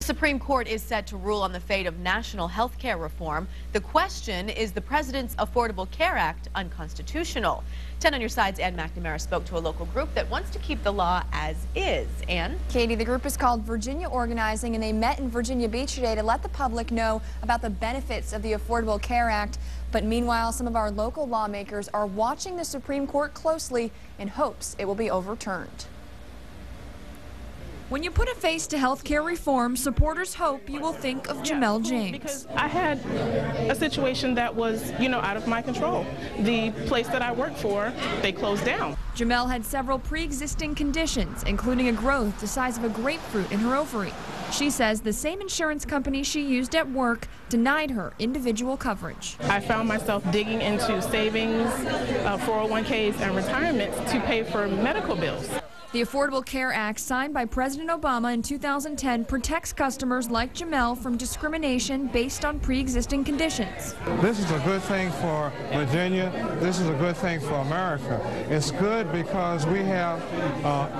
The Supreme Court is set to rule on the fate of national health care reform. The question is the president's Affordable Care Act unconstitutional? 10 on your side's Ann McNamara spoke to a local group that wants to keep the law as is. Ann? Katie, the group is called Virginia Organizing, and they met in Virginia Beach today to let the public know about the benefits of the Affordable Care Act. But meanwhile, some of our local lawmakers are watching the Supreme Court closely in hopes it will be overturned. When you put a face to health care reform, supporters hope you will think of Jamel James. Because I had a situation that was, out of my control. The place that I worked for, they closed down. Jamel had several pre-existing conditions, including a growth the size of a grapefruit in her ovary. She says the same insurance company she used at work denied her individual coverage. I found myself digging into savings, 401ks, and retirements to pay for medical bills. The Affordable Care Act, signed by President Obama in 2010, protects customers like Jamel from discrimination based on pre-existing conditions. This is a good thing for Virginia. This is a good thing for America. It's good because we have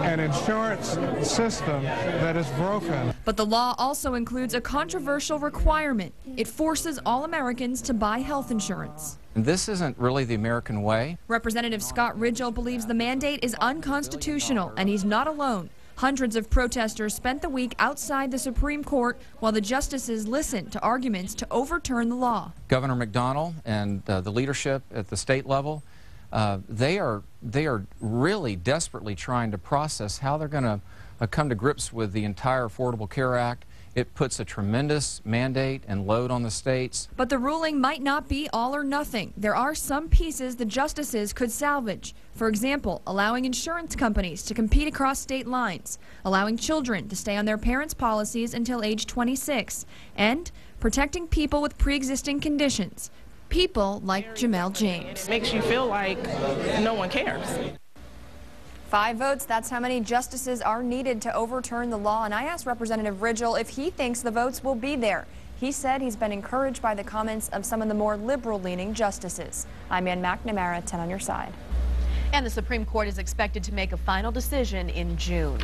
an insurance system that is broken. But the law also includes a controversial requirement. It forces all Americans to buy health insurance. This isn't really the American way. Representative Scott Ridgell believes the mandate is unconstitutional, and he's not alone. Hundreds of protesters spent the week outside the Supreme Court while the justices listened to arguments to overturn the law. Governor McDonnell and the leadership at the state level, they are really desperately trying to process how they're going to come to grips with the entire Affordable Care Act. It puts a tremendous mandate and load on the states. But the ruling might not be all or nothing. There are some pieces the justices could salvage. For example, allowing insurance companies to compete across state lines, allowing children to stay on their parents' policies until age 26, and protecting people with pre-existing conditions, people like Jamel James. It makes you feel like no one cares. 5 votes, that's how many justices are needed to overturn the law. And I asked Representative Ridgell if he thinks the votes will be there. He said he's been encouraged by the comments of some of the more liberal-leaning justices. I'm Ann McNamara, 10 on your side. And the Supreme Court is expected to make a final decision in June.